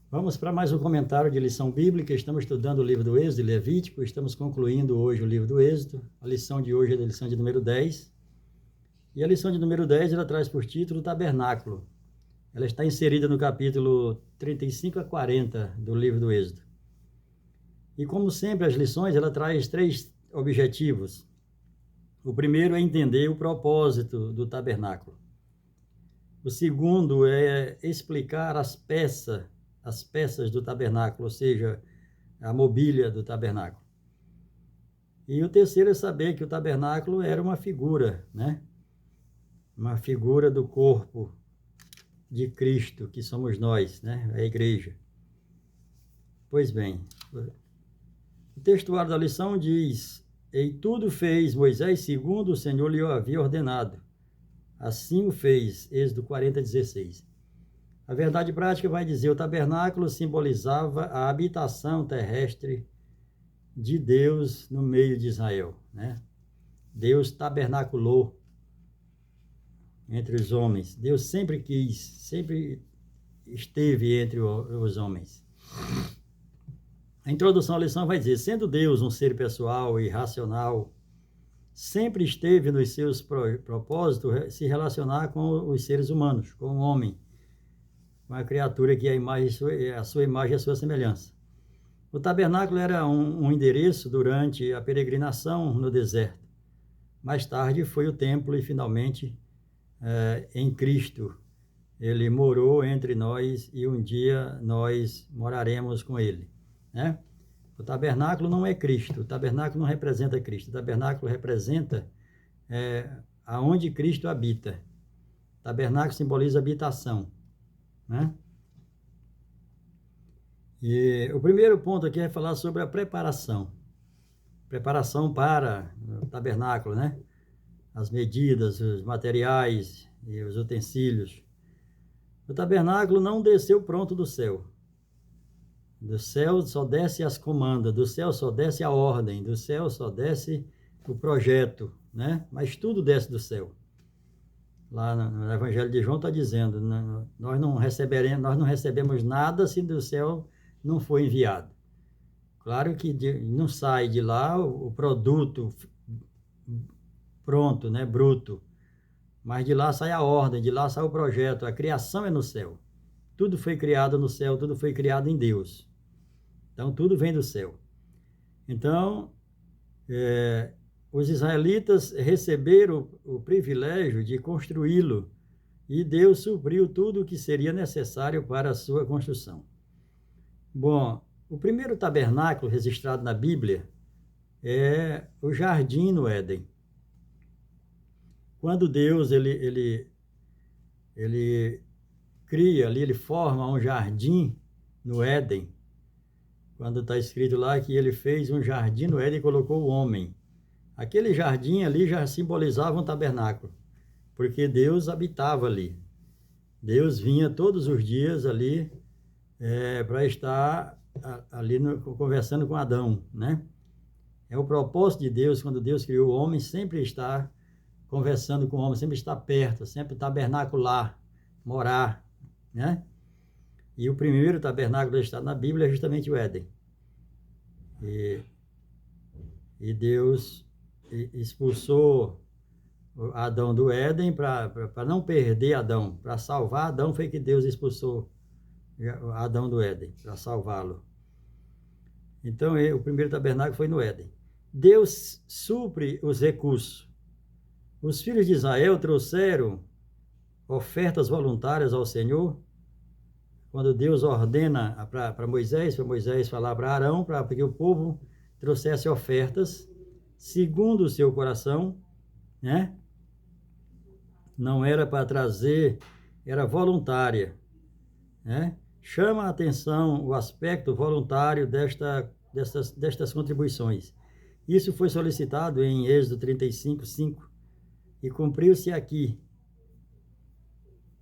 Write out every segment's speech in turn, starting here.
Vamos para mais um comentário de lição bíblica. Estamos estudando o livro do Êxodo e Levítico. Estamos concluindo hoje o livro do Êxodo. A lição de hoje é a lição de número 10. E a lição de número 10, ela traz por título Tabernáculo. Ela está inserida no capítulo 35 a 40 do livro do Êxodo. E como sempre, as lições, ela traz 3 objetivos. O primeiro é entender o propósito do tabernáculo. O segundo é explicar as peças do tabernáculo, ou seja, a mobília do tabernáculo. E o terceiro é saber que o tabernáculo era uma figura, né? Uma figura do corpo de Cristo, que somos nós, né? A igreja. Pois bem, o textuário da lição diz: "E tudo fez Moisés segundo o Senhor lhe havia ordenado. Assim o fez", Êxodo 40:16. A verdade prática vai dizer: o tabernáculo simbolizava a habitação terrestre de Deus no meio de Israel, né? Deus tabernaculou entre os homens. Deus sempre quis, sempre esteve entre os homens. A introdução à lição vai dizer: sendo Deus um ser pessoal e racional, sempre esteve nos seus propósitos se relacionar com os seres humanos, com o homem, uma criatura que é a sua imagem e a sua semelhança. O tabernáculo era um endereço durante a peregrinação no deserto. Mais tarde foi o templo e finalmente em Cristo. Ele morou entre nós e um dia nós moraremos com ele, né? O tabernáculo não é Cristo, o tabernáculo não representa Cristo, o tabernáculo representa aonde Cristo habita. O tabernáculo simboliza habitação, né? E o primeiro ponto aqui é falar sobre a preparação para o tabernáculo, né? As medidas, os materiais e os utensílios. O tabernáculo não desceu pronto do céu. Do céu só desce as comandas, do céu só desce a ordem, do céu só desce o projeto, né? Mas tudo desce do céu. Lá no Evangelho de João está dizendo: nós não recebemos nada se do céu não for enviado. Claro que não sai de lá o produto pronto, né, bruto, mas de lá sai a ordem, de lá sai o projeto. A criação é no céu. Tudo foi criado no céu, tudo foi criado em Deus. Então, tudo vem do céu. Então, os israelitas receberam o privilégio de construí-lo e Deus supriu tudo o que seria necessário para a sua construção. Bom, o primeiro tabernáculo registrado na Bíblia é o jardim no Éden. Quando Deus ele cria ali, ele forma um jardim no Éden. Quando está escrito lá que ele fez um jardim no Éden e colocou o homem. Aquele jardim ali já simbolizava um tabernáculo, porque Deus habitava ali. Deus vinha todos os dias ali para estar ali conversando com Adão, né? É o propósito de Deus, quando Deus criou o homem, sempre estar conversando com o homem, sempre estar perto, sempre tabernacular, morar, né? E o primeiro tabernáculo registrado na Bíblia é justamente o Éden. E Deus expulsou Adão do Éden para não perder Adão, para salvar Adão, foi que Deus expulsou Adão do Éden, para salvá-lo. Então, o primeiro tabernáculo foi no Éden. Deus supre os recursos. Os filhos de Israel trouxeram ofertas voluntárias ao Senhor. Quando Deus ordena para Moisés falar para Arão, para que o povo trouxesse ofertas segundo o seu coração, né? Não era para trazer, era voluntária, né? Chama a atenção o aspecto voluntário destas contribuições. Isso foi solicitado em Êxodo 35:5 e cumpriu-se aqui.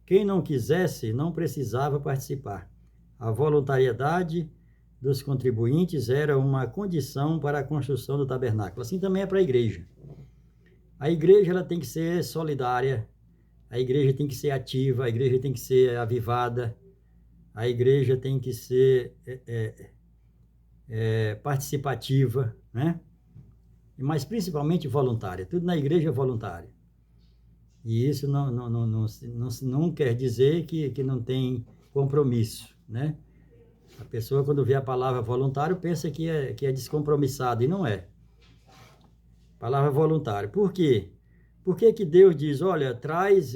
Quem não quisesse não precisava participar. A voluntariedade dos contribuintes era uma condição para a construção do tabernáculo. Assim também é para a igreja. A igreja ela tem que ser solidária, a igreja tem que ser ativa, a igreja tem que ser avivada, a igreja tem que ser participativa, né? Mas principalmente voluntária. Tudo na igreja é voluntário. E isso não quer dizer que não tem compromisso, né? A pessoa, quando vê a palavra voluntário, pensa que é descompromissado, e não é. Palavra voluntário. Por quê? Por que Deus diz, olha,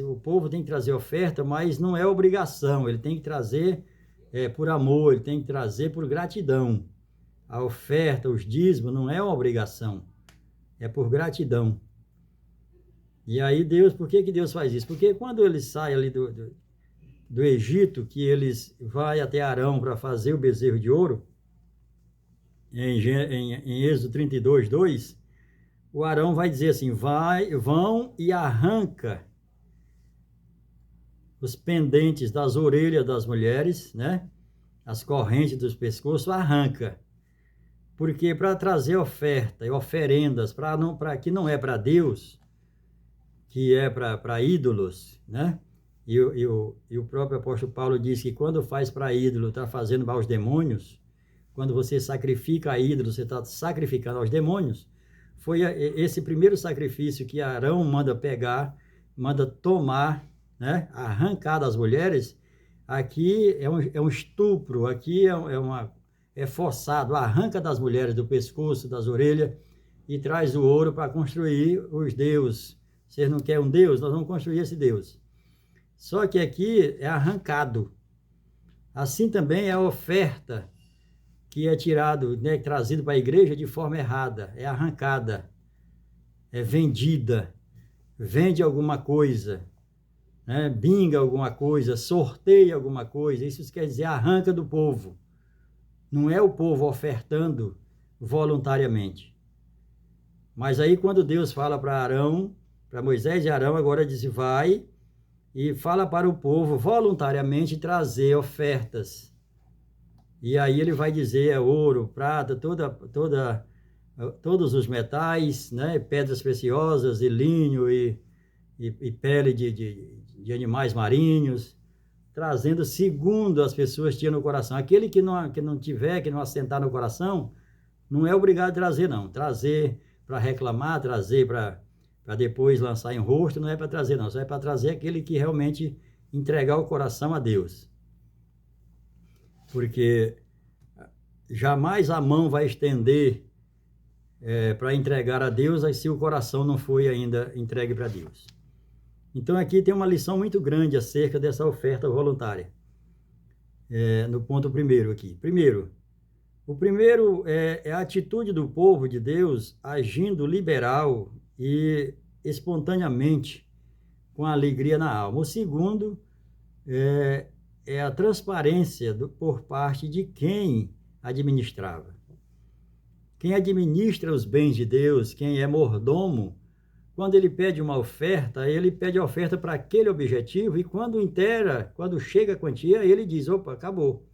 o povo tem que trazer oferta, mas não é obrigação, ele tem que trazer por amor, ele tem que trazer por gratidão. A oferta, os dízimos, não é uma obrigação, é por gratidão. E aí por que Deus faz isso? Porque quando eles saem ali do Egito, que eles vão até Arão para fazer o bezerro de ouro, em Êxodo 32, 2, o Arão vai dizer assim, vão e arranca os pendentes das orelhas das mulheres, né? As correntes dos pescoços, arranca. Porque para trazer oferta e oferendas, que não é para Deus, que é para ídolos, né? E o próprio apóstolo Paulo diz que quando faz para ídolo, está fazendo para os demônios. Quando você sacrifica a ídolo, você está sacrificando aos demônios. Foi esse primeiro sacrifício que Arão manda pegar, manda tomar, né? Arrancar das mulheres. Aqui é um estupro, aqui é forçado, arranca das mulheres do pescoço, das orelhas, e traz o ouro para construir os deuses. Vocês não querem um Deus? Nós vamos construir esse Deus. Só que aqui é arrancado. Assim também é a oferta que é tirado, né, trazido para a igreja de forma errada, é arrancada, é vendida, vende alguma coisa, né, binga alguma coisa, sorteia alguma coisa, isso quer dizer arranca do povo. Não é o povo ofertando voluntariamente. Mas aí quando Deus fala para Arão, para Moisés e Arão, agora diz, vai e fala para o povo voluntariamente trazer ofertas. E aí ele vai dizer ouro, prata, todos os metais, né, pedras preciosas, e linho e pele de animais marinhos, trazendo segundo as pessoas tinham no coração. Aquele que não tiver, que não assentar no coração, não é obrigado a trazer, não. Trazer para reclamar, trazer para depois lançar em rosto, não é para trazer, não. Só é para trazer aquele que realmente entregar o coração a Deus. Porque jamais a mão vai estender para entregar a Deus se o coração não foi ainda entregue para Deus. Então aqui tem uma lição muito grande acerca dessa oferta voluntária. No ponto primeiro aqui. O primeiro é a atitude do povo de Deus agindo liberal e espontaneamente, com alegria na alma. O segundo é a transparência por parte de quem administrava. Quem administra os bens de Deus, quem é mordomo, quando ele pede uma oferta, ele pede a oferta para aquele objetivo, e quando chega a quantia, ele diz, opa, acabou.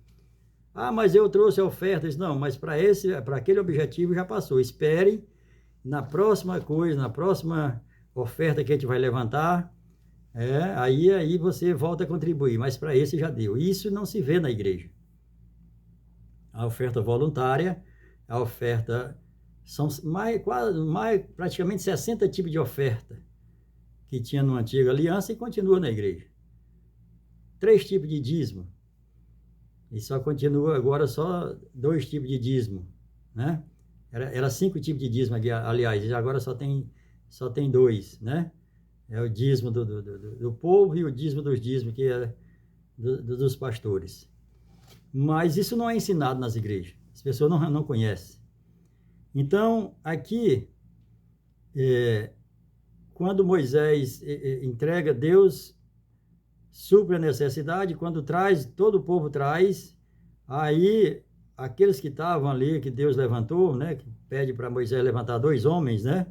Ah, mas eu trouxe a oferta. Diz, não, mas para aquele objetivo já passou. Espere, na próxima oferta que a gente vai levantar, aí você volta a contribuir, mas para esse já deu. Isso não se vê na igreja. A oferta voluntária, a oferta... São praticamente 60 tipos de oferta que tinha na antiga aliança e continua na igreja. 3 tipos de dízimo. E só continua agora só 2 tipos de dízimo, né? Era 5 tipos de dízimo, aliás, agora só tem 2, né? É o dízimo do povo e o dízimo dos dízimos, que é dos pastores. Mas isso não é ensinado nas igrejas. As pessoas não conhecem. Então, aqui, quando Moisés entrega, Deus supre a necessidade, quando todo o povo traz, aí aqueles que estavam ali, que Deus levantou, né, que pede para Moisés levantar 2 homens, né,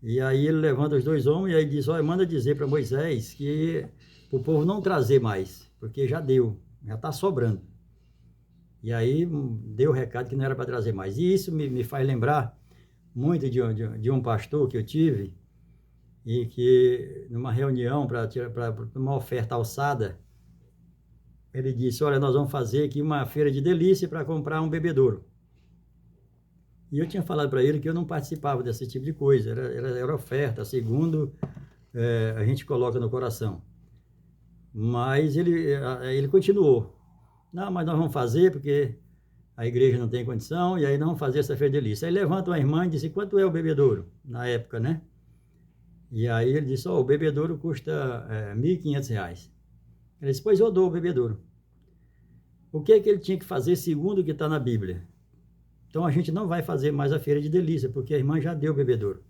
e aí ele levanta os 2 homens, e aí diz, olha, manda dizer para Moisés que o povo não trazer mais, porque já deu, já está sobrando. E aí deu o recado que não era para trazer mais. E isso me faz lembrar muito de um pastor que eu tive, e que numa reunião para uma oferta alçada, ele disse, olha, nós vamos fazer aqui uma feira de delícia para comprar um bebedouro. E eu tinha falado para ele que eu não participava desse tipo de coisa, era oferta, segundo a gente coloca no coração. Mas ele continuou. Não, mas nós vamos fazer porque a igreja não tem condição, e aí nós vamos fazer essa feira de delícia. Aí levanta uma irmã e disse, quanto é o bebedouro? Na época, né? E aí ele disse, o bebedouro custa R$1.500. Ele disse, pois eu dou o bebedouro. O que é que ele tinha que fazer segundo o que está na Bíblia? Então a gente não vai fazer mais a feira de delícia, porque a irmã já deu o bebedouro.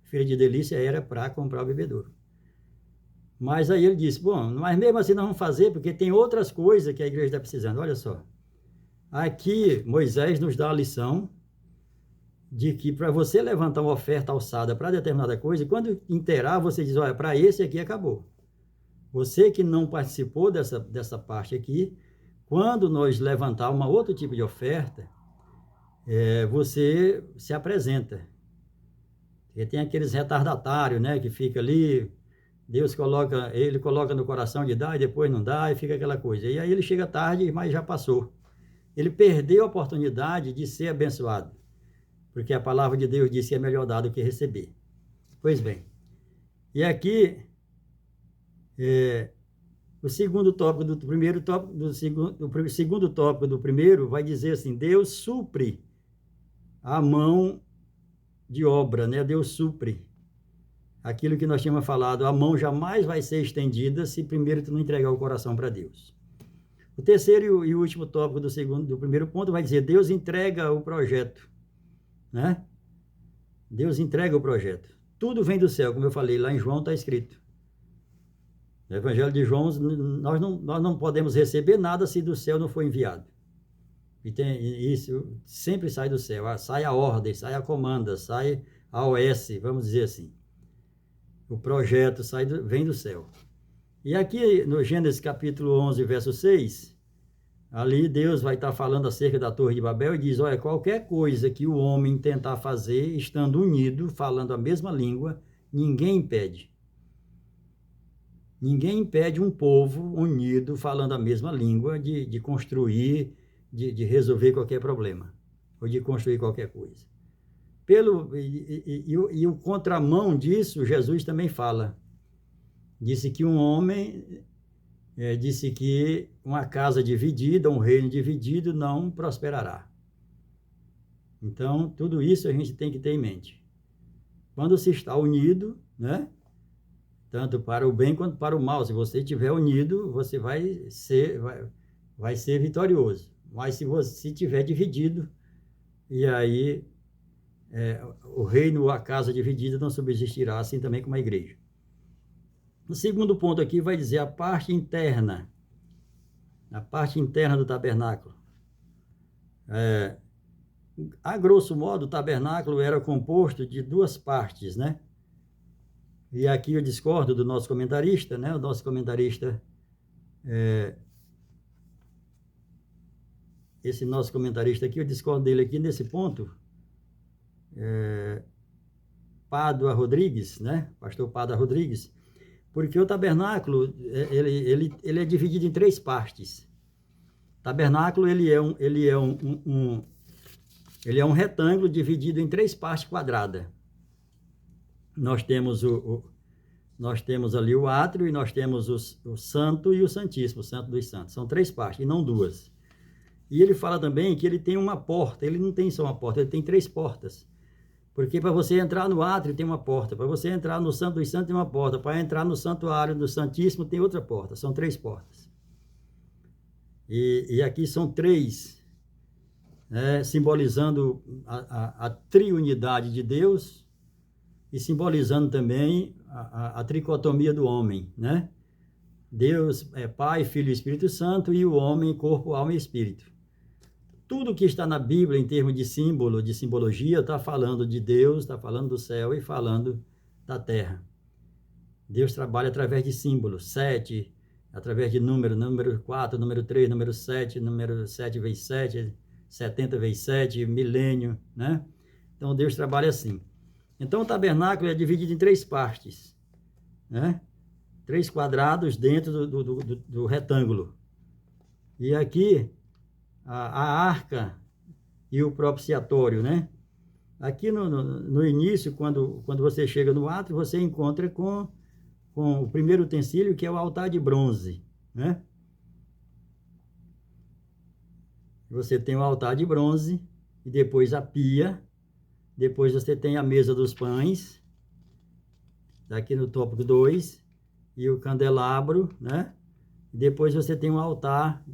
A feira de delícia era para comprar o bebedouro. Mas aí ele disse, bom, mas mesmo assim nós vamos fazer, porque tem outras coisas que a igreja está precisando. Olha só, aqui Moisés nos dá a lição de que para você levantar uma oferta alçada para determinada coisa, quando inteirar, você diz, olha, para esse aqui acabou. Você que não participou dessa parte aqui, quando nós levantar uma outro tipo de oferta, você se apresenta. Porque tem aqueles retardatários, né, que fica ali, ele coloca no coração de dar e depois não dá, e fica aquela coisa. E aí ele chega tarde, mas já passou. Ele perdeu a oportunidade de ser abençoado, porque a palavra de Deus diz que é melhor dar do que receber. Pois bem, e aqui, o segundo tópico do primeiro tópico, o segundo tópico do primeiro vai dizer assim, Deus supre a mão de obra, né? Deus supre aquilo que nós tínhamos falado, a mão jamais vai ser estendida se primeiro tu não entregar o coração para Deus. O terceiro e o último tópico do primeiro ponto vai dizer, Deus entrega o projeto, né? Deus entrega o projeto. Tudo vem do céu, como eu falei, lá em João está escrito. No Evangelho de João, nós não podemos receber nada se do céu não for enviado. E isso sempre sai do céu, sai a ordem, sai a comanda, sai a OS, vamos dizer assim. O projeto vem do céu. E aqui no Gênesis capítulo 11, verso 6, ali Deus vai estar falando acerca da Torre de Babel e diz, olha, qualquer coisa que o homem tentar fazer, estando unido, falando a mesma língua, ninguém impede. Ninguém impede um povo unido, falando a mesma língua, de construir, de resolver qualquer problema, ou de construir qualquer coisa. E o contramão disso, Jesus também fala. Disse que disse que uma casa dividida, um reino dividido não prosperará. Então, tudo isso a gente tem que ter em mente. Quando se está unido, né? Tanto para o bem quanto para o mal, se você estiver unido, você vai ser vitorioso. Mas se você estiver dividido, e aí o reino, a casa dividida não subsistirá, assim também como a igreja. O segundo ponto aqui vai dizer a parte interna do tabernáculo. A grosso modo, o tabernáculo era composto de duas partes, né? E aqui eu discordo do nosso comentarista, né? O nosso comentarista, esse nosso comentarista aqui, eu discordo dele aqui nesse ponto, Pádua Rodrigues, né? Pastor Pádua Rodrigues, porque o tabernáculo, ele é dividido em três partes. O tabernáculo, ele é um retângulo dividido em três partes quadradas. Nós temos ali o átrio e nós temos o santo e o santíssimo, o santo dos santos. São três partes, e não duas. E ele fala também que ele tem uma porta, ele não tem só uma porta, ele tem três portas. Porque para você entrar no átrio tem uma porta, para você entrar no santo dos santos tem uma porta, para entrar no santuário do santíssimo tem outra porta, são três portas. E aqui são três, simbolizando a triunidade de Deus, e simbolizando também a tricotomia do homem, né? Deus é Pai, Filho e Espírito Santo, e o homem, corpo, alma e espírito. Tudo que está na Bíblia em termos de símbolo, de simbologia, está falando de Deus, está falando do céu e falando da terra. Deus trabalha através de símbolos, 7, através de número 4, número 3, número 7 vezes 7, 70 vezes 7, milênio, né? Então Deus trabalha assim. Então o tabernáculo é dividido em três partes, né? 3 quadrados dentro do retângulo. E aqui, a arca e o propiciatório, né? Aqui no início, quando você chega no átrio, você encontra com o primeiro utensílio, que é o altar de bronze, né? Você tem o altar de bronze, e depois a pia, depois você tem a mesa dos pães, aqui no tópico 2, e o candelabro, né? E depois você tem um altar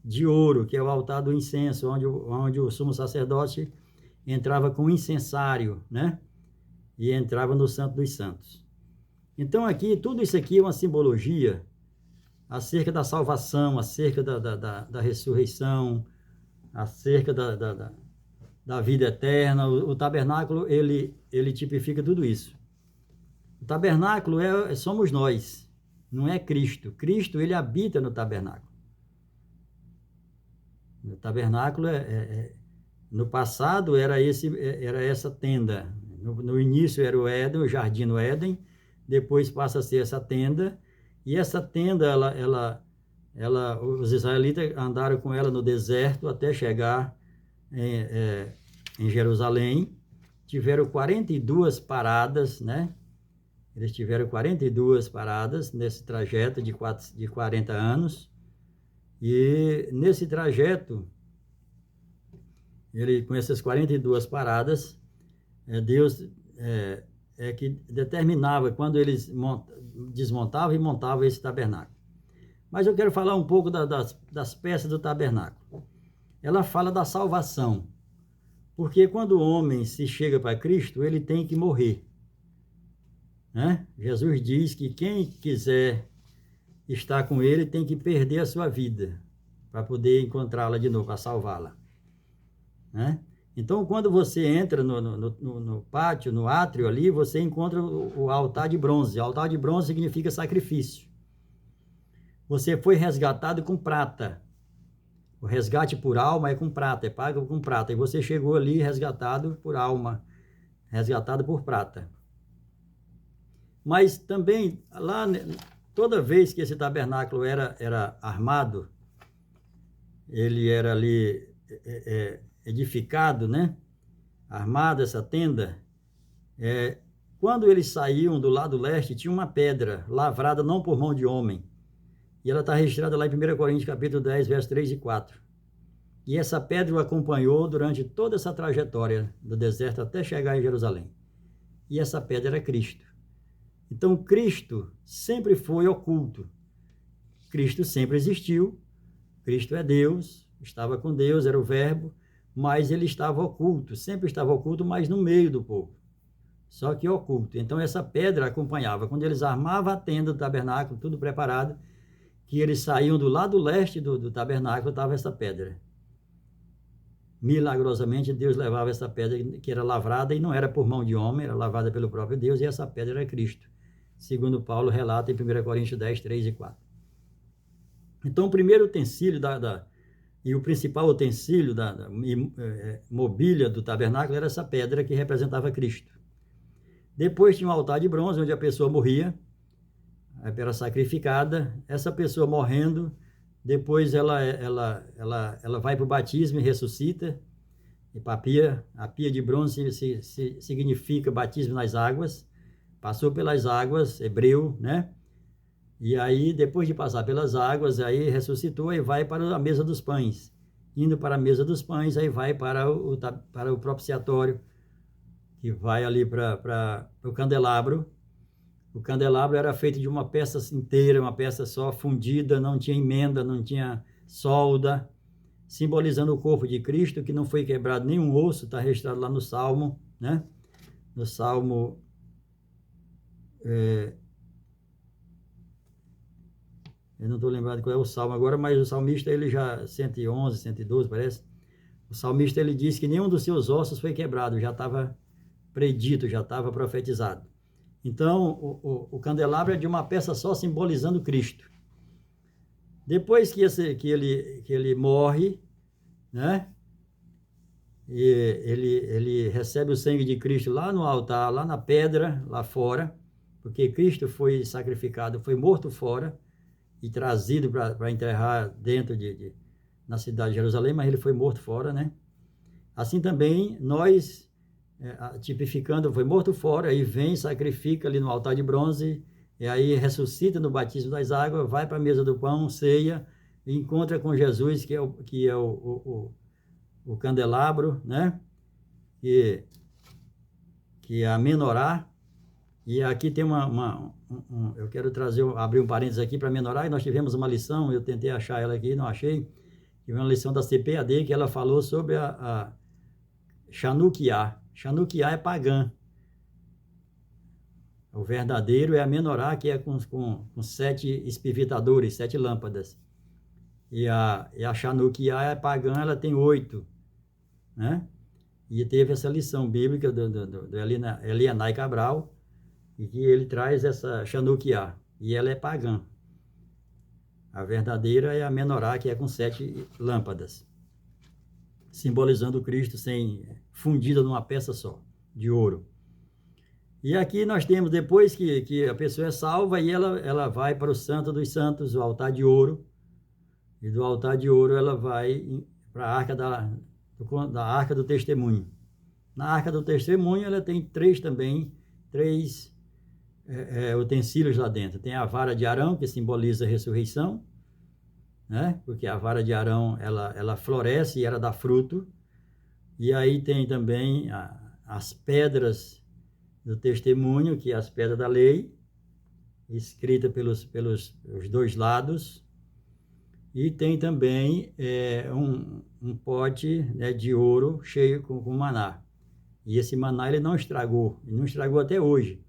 de ouro, que é o altar do incenso, onde o sumo sacerdote entrava com o incensário, né? E entrava no Santo dos Santos. Então, aqui, tudo isso aqui é uma simbologia acerca da salvação, acerca da ressurreição, acerca da vida eterna. O tabernáculo, ele tipifica tudo isso. O tabernáculo somos nós, não é Cristo. Cristo, ele habita no tabernáculo. O tabernáculo, no passado, era essa tenda. No início era o Éden, o jardim do Éden, depois passa a ser essa tenda, e essa tenda, os israelitas andaram com ela no deserto até chegar em Jerusalém. Tiveram 42 paradas, né? Eles tiveram 42 paradas nesse trajeto de 40 anos. E nesse trajeto, com essas 42 paradas, Deus que determinava quando eles desmontavam e montavam esse tabernáculo. Mas eu quero falar um pouco das peças do tabernáculo. Ela fala da salvação, porque quando o homem se chega para Cristo, ele tem que morrer, né? Jesus diz que quem quiser estar com ele tem que perder a sua vida para poder encontrá-la de novo, para salvá-la, né? Então, quando você entra no pátio, no átrio ali, você encontra o altar de bronze. O altar de bronze significa sacrifício. Você foi resgatado com prata. O resgate por alma é com prata, é pago com prata. E você chegou ali resgatado por alma, resgatado por prata. Mas também, lá, toda vez que esse tabernáculo era armado, ele era ali edificado, né? Armada essa tenda, quando eles saíam do lado leste, tinha uma pedra lavrada não por mão de homem, e ela está registrada lá em 1 Coríntios capítulo 10, versos 3 e 4. E essa pedra o acompanhou durante toda essa trajetória do deserto até chegar em Jerusalém. E essa pedra era Cristo. Então, Cristo sempre foi oculto. Cristo sempre existiu. Cristo é Deus, estava com Deus, era o Verbo, mas ele estava oculto, sempre estava oculto, mas no meio do povo, só que oculto. Então essa pedra acompanhava, quando eles armavam a tenda do tabernáculo, tudo preparado, que eles saíam do lado leste do tabernáculo, estava essa pedra. Milagrosamente Deus levava essa pedra que era lavrada, e não era por mão de homem, era lavada pelo próprio Deus, e essa pedra era Cristo, segundo Paulo relata em 1 Coríntios 10, 3 e 4. Então o primeiro utensílio e o principal utensílio da mobília do tabernáculo era essa pedra que representava Cristo. Depois tinha um altar de bronze, onde a pessoa morria, era sacrificada. Essa pessoa morrendo, depois ela vai para o batismo e ressuscita. E a pia de bronze significa batismo nas águas. Passou pelas águas, hebreu, né? E aí, depois de passar pelas águas, aí ressuscitou e vai para a mesa dos pães. Indo para a mesa dos pães, aí vai para o propiciatório, que vai ali para o candelabro. O candelabro era feito de uma peça inteira, uma peça só, fundida, não tinha emenda, não tinha solda, simbolizando o corpo de Cristo, que não foi quebrado nenhum osso, está registrado lá no Salmo, né? No Salmo... eu não estou lembrado qual é o salmo agora, mas o salmista, ele já, 111, 112, parece, o salmista, ele diz que nenhum dos seus ossos foi quebrado, já estava predito, já estava profetizado. Então, o candelabro é de uma peça só, simbolizando Cristo. Depois que ele morre, né, e ele recebe o sangue de Cristo lá no altar, lá na pedra, lá fora, porque Cristo foi sacrificado, foi morto fora, e trazido para enterrar dentro na cidade de Jerusalém, mas ele foi morto fora, né? Assim também, nós, tipificando, foi morto fora, aí vem, sacrifica ali no altar de bronze, e aí ressuscita no batismo das águas, vai para a mesa do pão, ceia, e encontra com Jesus, que é o candelabro, né? Que é a menorá. E aqui tem eu quero abrir um parênteses aqui para menorá, e nós tivemos uma lição, eu tentei achar ela aqui, não achei, tive uma lição da CPAD, que ela falou sobre a Chanukiá. Chanukiá é pagã. O verdadeiro é a menorá, que é com 7 espivitadores, 7 lâmpadas. E a Chanukiá é pagã, ela tem 8, né? E teve essa lição bíblica do Elianai Cabral, e que ele traz essa Chanukiá, e ela é pagã. A verdadeira é a menorá, que é com 7 lâmpadas, simbolizando o Cristo fundido numa peça só, de ouro. E aqui nós temos, depois que a pessoa é salva, e ela vai para o Santo dos Santos, o altar de ouro, e do altar de ouro ela vai para a arca do testemunho. Na arca do testemunho ela tem três utensílios lá dentro. Tem a vara de Arão, que simboliza a ressurreição, né? Porque a vara de Arão ela floresce e ela dá fruto. E aí tem também as pedras do testemunho, que é as pedras da lei, escrita pelos os dois lados. E tem também um pote, né, de ouro cheio com maná. E esse maná ele não estragou até hoje.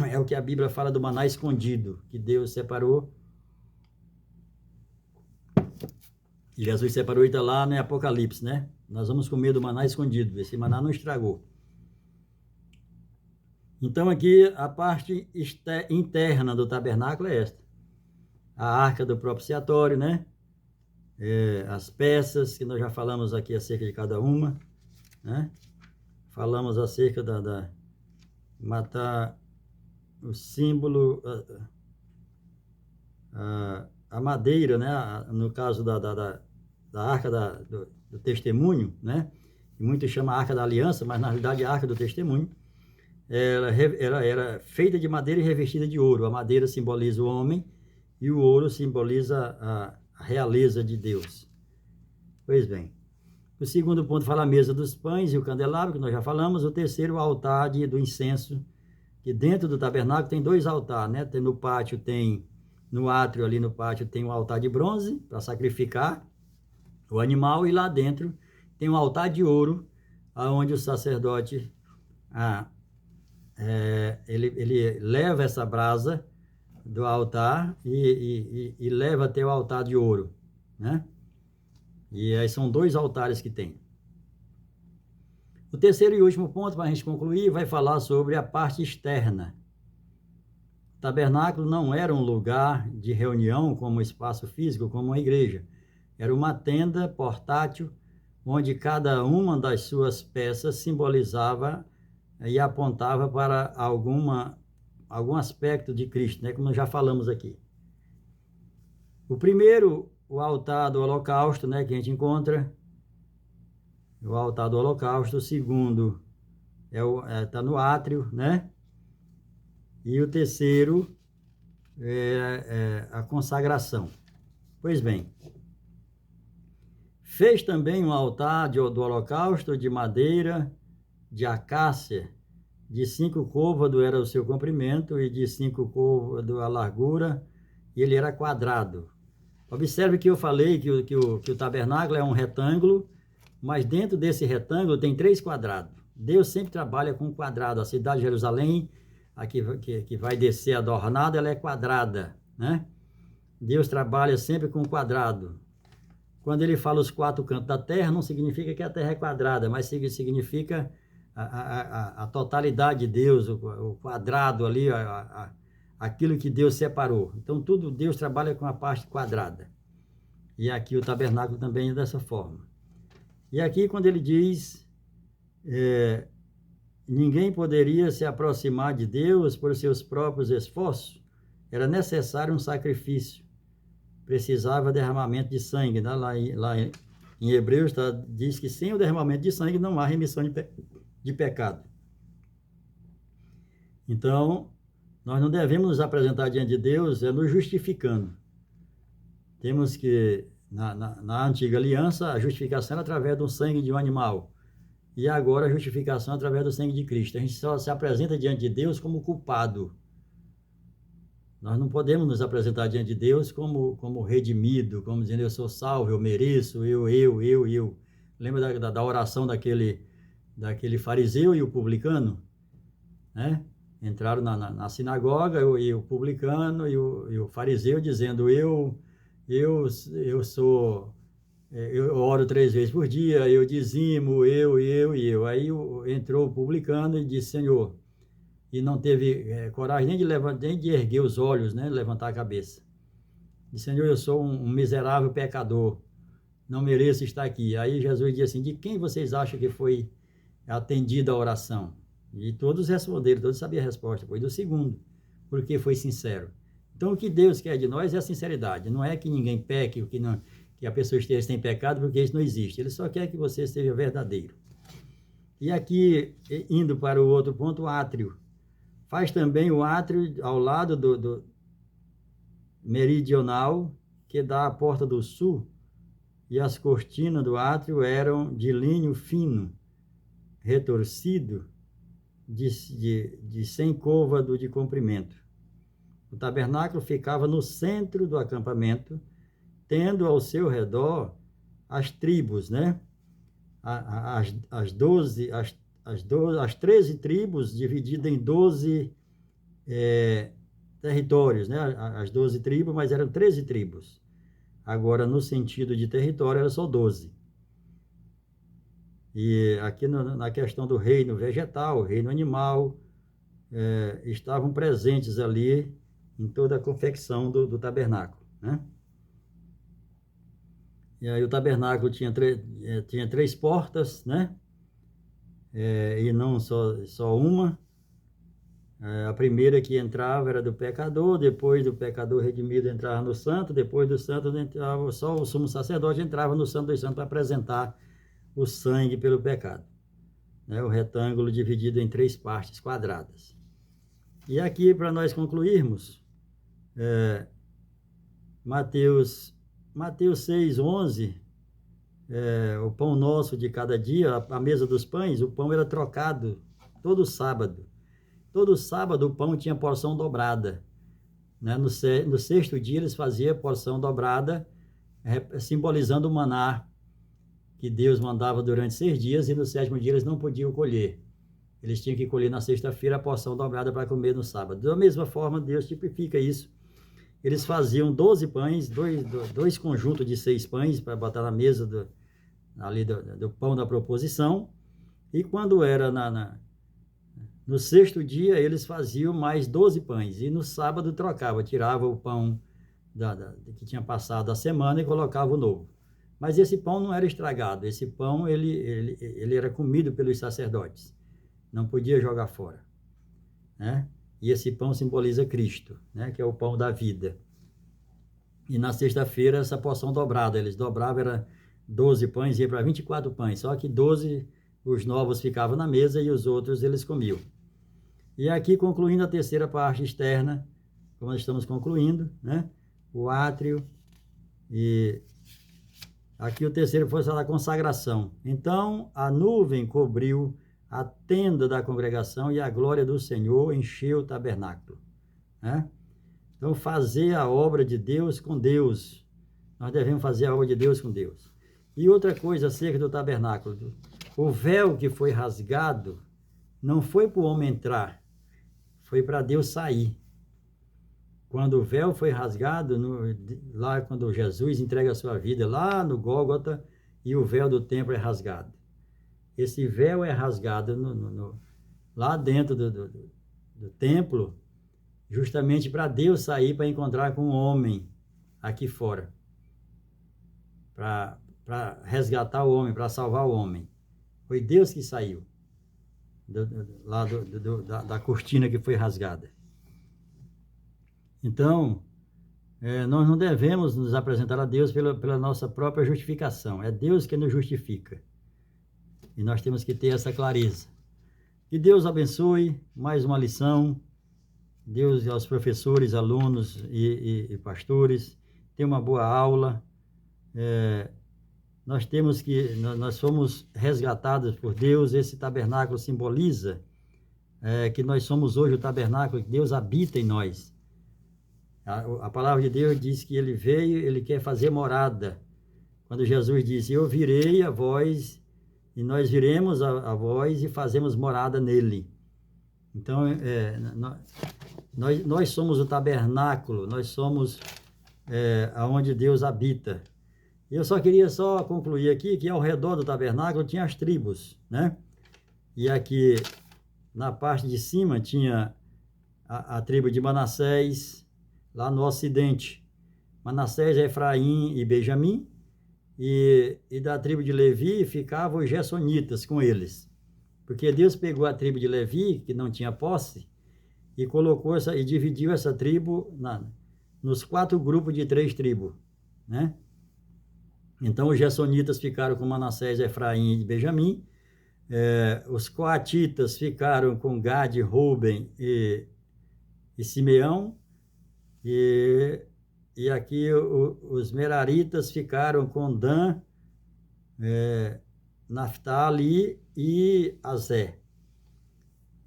É o que a Bíblia fala do maná escondido, que Deus separou. E Jesus separou, e está lá no Apocalipse, né? Nós vamos comer do maná escondido. Esse maná não estragou. Então aqui a parte interna do tabernáculo é esta. A arca do propiciatório, né? As peças, que nós já falamos aqui acerca de cada uma, né? Falamos acerca matar o símbolo, a madeira, né? No caso da arca do testemunho, né? Que muitos chamam a arca da aliança, mas na realidade é a arca do testemunho. Ela era feita de madeira e revestida de ouro. A madeira simboliza o homem e o ouro simboliza a realeza de Deus. Pois bem, o segundo ponto fala a mesa dos pães e o candelabro, que nós já falamos. O terceiro, o altar do incenso, que dentro do tabernáculo tem 2 altares, né? No átrio ali no pátio tem um altar de bronze para sacrificar o animal, e lá dentro tem um altar de ouro, onde o sacerdote ele leva essa brasa do altar e leva até o altar de ouro, né? E aí são 2 altares que tem. O terceiro e último ponto, para a gente concluir, vai falar sobre a parte externa. O tabernáculo não era um lugar de reunião como um espaço físico, como uma igreja. Era uma tenda portátil, onde cada uma das suas peças simbolizava e apontava para algum aspecto de Cristo, né? Como nós já falamos aqui. O primeiro, o altar do holocausto, né? Que a gente encontra, o altar do holocausto. O segundo está no átrio, né? E o terceiro é a consagração. Pois bem, fez também um altar do holocausto de madeira, de acácia, de 5 côvados era o seu comprimento, e de 5 côvados a largura, e ele era quadrado. Observe que eu falei que o tabernáculo é um retângulo, mas dentro desse retângulo tem 3 quadrados. Deus sempre trabalha com quadrado. A cidade de Jerusalém, aqui que vai descer adornada, ela é quadrada, né? Deus trabalha sempre com quadrado. Quando ele fala os 4 cantos da terra, não significa que a terra é quadrada, mas significa a totalidade de Deus, o quadrado ali, aquilo que Deus separou. Então, tudo Deus trabalha com a parte quadrada. E aqui o tabernáculo também é dessa forma. E aqui, quando ele diz, ninguém poderia se aproximar de Deus por seus próprios esforços, era necessário um sacrifício. precisava derramamento de sangue, né? Lá em Hebreus diz que sem o derramamento de sangue não há remissão de pecado. Então, nós não devemos nos apresentar diante de Deus nos justificando. Temos que, na antiga aliança, a justificação era através do sangue de um animal. E agora a justificação é através do sangue de Cristo. A gente só se apresenta diante de Deus como culpado. Nós não podemos nos apresentar diante de Deus como redimido, como dizendo, eu sou salvo, eu mereço, eu. Lembra da oração daquele fariseu e o publicano? Né? Entraram na sinagoga e o publicano e o fariseu dizendo, eu oro 3 vezes por dia, eu dizimo, eu. Aí entrou o publicano e disse, Senhor, e não teve coragem nem de erguer os olhos, né, levantar a cabeça. Disse, Senhor, eu sou um miserável pecador, não mereço estar aqui. Aí Jesus disse assim, de quem vocês acham que foi atendida a oração? E todos responderam, todos sabiam a resposta, foi do segundo, porque foi sincero. Então, o que Deus quer de nós é a sinceridade, não é que ninguém peque, que a pessoa esteja sem pecado, porque isso não existe. Ele só quer que você seja verdadeiro. E aqui, indo para o outro ponto, o átrio. Faz também o átrio ao lado do meridional, que dá à porta do sul, e as cortinas do átrio eram de linho fino, retorcido, de 100 côvados de comprimento. O tabernáculo ficava no centro do acampamento, tendo ao seu redor as tribos, né? As 13 tribos divididas em 12 territórios, né? As 12 tribos, mas eram 13 tribos. Agora, no sentido de território, era só 12. E aqui na questão do reino vegetal, reino animal, estavam presentes ali em toda a confecção do tabernáculo, né? E aí o tabernáculo tinha 3 portas, né? E não só uma. A primeira que entrava era do pecador, depois do pecador redimido entrava no santo, depois do santo entrava só o sumo sacerdote, entrava no santo dos santos para apresentar o sangue pelo pecado. Né? O retângulo dividido em 3 partes quadradas. E aqui, para nós concluirmos, Mateus 6:11, o pão nosso de cada dia, a mesa dos pães, o pão era trocado todo sábado. Todo sábado o pão tinha porção dobrada. Né? No 6º dia eles faziam porção dobrada, simbolizando o maná que Deus mandava durante 6 dias, e no 7º dia eles não podiam colher. Eles tinham que colher na sexta-feira a porção dobrada para comer no sábado. Da mesma forma, Deus tipifica isso. Eles faziam 12 pães, dois conjuntos de 6 pães para botar na mesa do pão da proposição. E quando era no 6º dia, eles faziam mais 12 pães. E no sábado trocava, tirava o pão que tinha passado a semana e colocava o novo. Mas esse pão não era estragado. Esse pão ele era comido pelos sacerdotes. Não podia jogar fora. Né? E esse pão simboliza Cristo, né? Que é o pão da vida. E na sexta-feira, essa porção dobrada. Eles dobravam, era 12 pães, ia para 24 pães. Só que 12, os novos ficavam na mesa e os outros eles comiam. E aqui, concluindo a terceira parte externa, como nós estamos concluindo, né? O átrio. E aqui o terceiro foi a consagração. Então, a nuvem cobriu a tenda da congregação e a glória do Senhor encheu o tabernáculo. Né? Então, fazer a obra de Deus com Deus. Nós devemos fazer a obra de Deus com Deus. E outra coisa acerca do tabernáculo. O véu que foi rasgado não foi para o homem entrar, foi para Deus sair. Quando o véu foi rasgado, lá quando Jesus entrega a sua vida, lá no Gólgota, e o véu do templo é rasgado. Esse véu é rasgado lá dentro do templo, justamente para Deus sair para encontrar com o homem aqui fora. Para resgatar o homem, para salvar o homem. Foi Deus que saiu da cortina que foi rasgada. Então, nós não devemos nos apresentar a Deus pela nossa própria justificação. É Deus que nos justifica. E nós temos que ter essa clareza. Que Deus abençoe mais uma lição. Deus aos professores, alunos e pastores. Tenha uma boa aula. Nós fomos resgatados por Deus. Esse tabernáculo simboliza que nós somos hoje o tabernáculo, que Deus habita em nós. A palavra de Deus diz que ele veio, ele quer fazer morada. Quando Jesus disse, eu virei a vós, e nós viremos a vós e fazemos morada nele. Então, nós somos o tabernáculo, nós somos aonde Deus habita. Eu só queria concluir aqui que ao redor do tabernáculo tinha as tribos, né? E aqui na parte de cima tinha a tribo de Manassés, lá no ocidente. Manassés, Efraim e Benjamim, e da tribo de Levi ficavam os Gersonitas com eles. Porque Deus pegou a tribo de Levi, que não tinha posse, e colocou e dividiu essa tribo nos 4 grupos de 3 tribos, né? Então os Gersonitas ficaram com Manassés, Efraim e Benjamim, os Coatitas ficaram com Gade, Ruben e Simeão, e aqui os Meraritas ficaram com Dan, Naftali e Azé.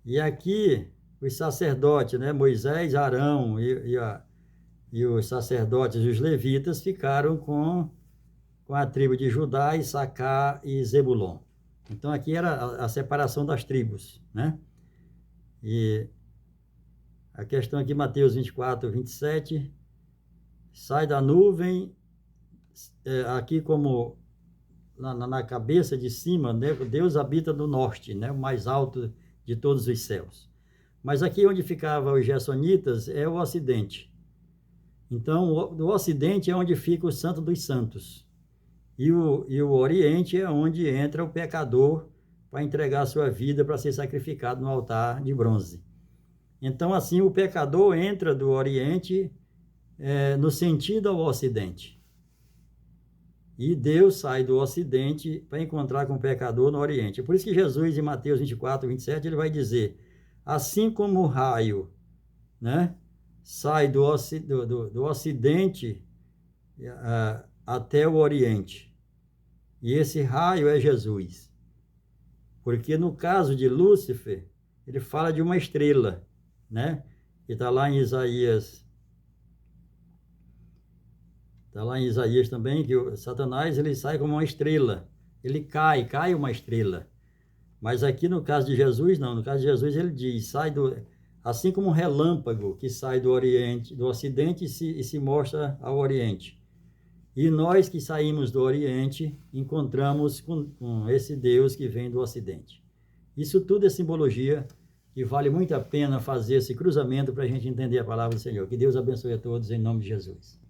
E aqui os sacerdotes, né, Moisés, Arão e os sacerdotes e os levitas ficaram com a tribo de Judá, Issacar e Zebulon. Então aqui era a separação das tribos, né? E a questão aqui, Mateus 24, 27, sai da nuvem, aqui como na cabeça de cima, né? Deus habita no norte, né? O mais alto de todos os céus. Mas aqui onde ficavam os Gersonitas é o ocidente. Então, do ocidente é onde fica o Santo dos Santos. E o oriente é onde entra o pecador para entregar a sua vida para ser sacrificado no altar de bronze. Então, assim, o pecador entra do oriente no sentido ao ocidente. E Deus sai do ocidente para encontrar com o pecador no oriente. Por isso que Jesus, em Mateus 24, 27, ele vai dizer, assim como o raio, né, sai do ocidente até o oriente. E esse raio é Jesus. Porque no caso de Lúcifer, ele fala de uma estrela, né? Que está lá em Isaías. Está lá em Isaías também, que o Satanás ele sai como uma estrela. Ele cai uma estrela. Mas aqui no caso de Jesus, não. No caso de Jesus ele diz, assim como um relâmpago que sai do oriente, do ocidente e se mostra ao oriente. E nós que saímos do oriente, encontramos com esse Deus que vem do ocidente. Isso tudo é simbologia que vale muito a pena fazer esse cruzamento para a gente entender a palavra do Senhor. Que Deus abençoe a todos em nome de Jesus.